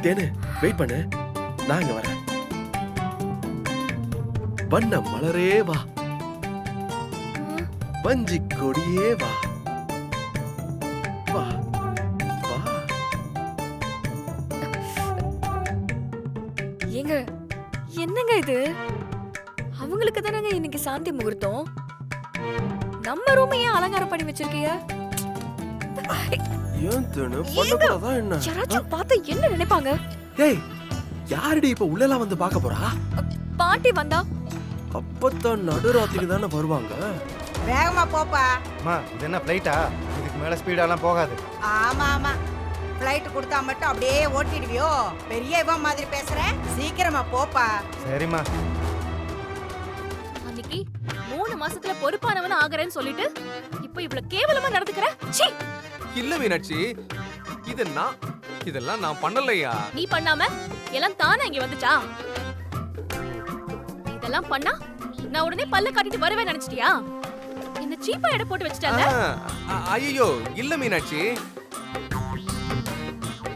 தேனு வெயிட் பண்ணு, நான் இங்க வரேன். வண்ண மலரே வா, வஞ்சி கொடியே வா, வா வா. ஏங்க என்னங்க இது? அவங்களுக்கு தானங்க இன்னைக்கு சாந்தி முகூர்த்தம். நம்ம ரூமை ஏன் அலங்காரம் பண்ணி வச்சிருக்கீங்க? ஏன் தேனு பண்ணக்கூடாதா என்ன? யாராச்சும் பார்த்தா என்ன நினைப்பாங்க? ஏய், யாரடி இப்ப உள்ளலாம் வந்து பார்க்க போறா? பாட்டி வந்தா அப்பத்தான் நடுராத்திரி தானே வருவாங்க. வேகமா போப்பா. அம்மா இது என்ன ஃப்ளைட்டா? இதுக்கு மேலே ஸ்பீடாலாம் போகாது. ஆமா ஆமா, ஃப்ளைட் கொடுத்தா மட்டும் அப்படியே ஓட்டிடுவியோ? பெரிய இவன் மாதிரி பேசுற, சீக்கிரமா போப்பா. சரிம்மா. அன்னைக்கு 3 மாசத்துல பொறுப்பானவன ஆகறேன்னு சொல்லிட்டு இப்போ இவ்வளவு கேவலமா நடந்துக்கற. சீ! இல்ல மீனாட்சி, இதெல்லாம் நான் பண்ணலையா? நீ பண்ணாம எல்லாம் தானா இங்க வந்துச்சா? இதெல்லாம் பண்ணா நான் உடனே பல்ல காட்டிட்டு வரவே நினைச்சிட்டியா? இந்த சீப்பா எடை போட்டு வச்சிட்டாங்க. ஐயோ இல்ல மீனாட்சி,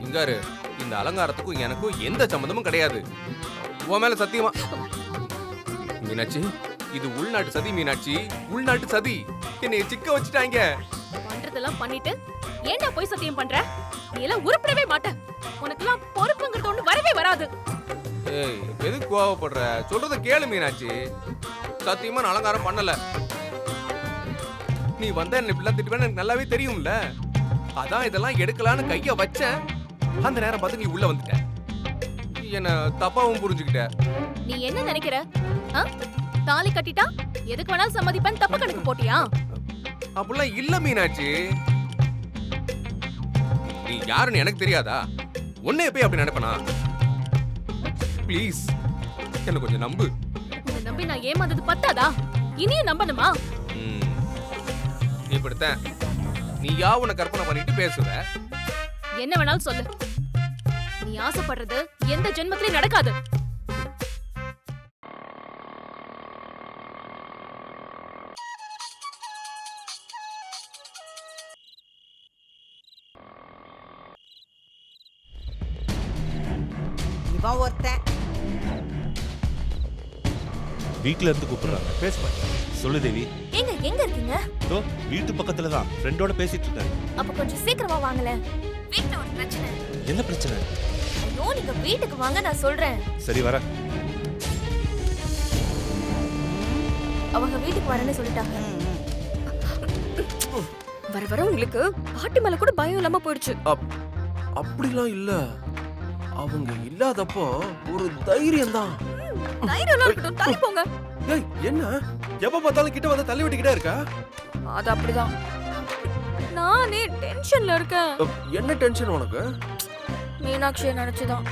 இங்காரு, இந்த அலங்காரத்துக்கும் எனக்கும் எந்த சம்பந்தமும் கிடையாது. உன் மேல சத்தியமா. மீனாட்சி, இது உள்நாட்டு சதி மீனாட்சி, உள்நாட்டு சதி. என்னை சிக்க வச்சுட்டாங்க. பண்றதெல்லாம் பண்ணிட்டு ஏன்டா போய் சத்தியம் பண்ற? நீ எல்லாம் உருப்படவே மாட்ட. உனக்கெல்லாம் பொறுப்புங்கிறது ஒண்ணு வரவே வராது. ஏய், எதுக்கு கோவப்படுற? சொல்றத கேளு மீனாட்சி. சத்தியமா நான் அலங்காரம் பண்ணல. நீ வந்த என்ன இப்படிலாம் திட்டுவேன்னு எனக்கு நல்லாவே தெரியும்ல. அதான் இதெல்லாம் எடுக்கலான்னு கைய வச்சேன். அந்த நேரம் பார்த்து நீ உள்ள வந்துட்ட. என்ன தப்பாவும் புரிஞ்சுக்கிட்ட. நீ என்ன நினைக்கிற? தாலி கட்டிட்டா எதுக்கு வேணாலும் சம்மதிப்பேன் தப்பு கணக்கு போட்டியா? அப்படிலாம் இல்ல மீனாட்சி. நீ யாருன்னு எனக்கு தெரியாதா? உன்னை போய் அப்படி நினைப்பனா? ப்ளீஸ் என்ன கொஞ்சம் நம்பு. உன்னை நம்பி நான் ஏமாந்தது பத்தாதா? இனியும் நம்பணுமா? இப்படித்தான் நீ உன்னை கற்பனை பண்ணிட்டு பேசுவ. என்ன வேணாலும் சொல்லு. நீ ஆசைப்படுறது எந்த ஜென்மத்திலயும் நடக்காது. இவன் ஒருத்தன். வீட்ல இருந்து கூப்பிடுறாங்க, பேச மாட்டேன். சொல்லு தேவி. ஏங்க எங்க இருக்கீங்க? இதோ வீட்டு பக்கத்துல தான் ஃப்ரெண்டோட பேசிட்டு இருக்கேன். அப்ப கொஞ்சம் சீக்கிரமா வாங்கல. வீட்ல ஒரு பிரச்சனை. என்ன பிரச்சனை? ஐயோ, நீங்க வீட்டுக்கு வாங்க, நான் சொல்றேன். சரி வர. அவங்க வீட்டுக்கு வரேன்னு சொல்லிட்டாங்க. வர வர உங்களுக்கு பாட்டி மேல கூட பயம் இல்லாம போயிடுச்சு. அப்படிலாம் இல்ல, அவங்க இல்லாதப்போ ஒரு தைரியம் தான். தைரியம்லாம் இருக்கட்டும், தள்ளி போங்க. ஏய், என்ன எப்ப பார்த்தாலும் கிட்ட வந்து தள்ளி விட்டுக்கிட்டே இருக்கா? அது அப்படிதான். நானே டென்ஷன்ல இருக்கேன். என்ன டென்ஷன் உனக்கு? மீனாட்சியை நினைச்சுதான்.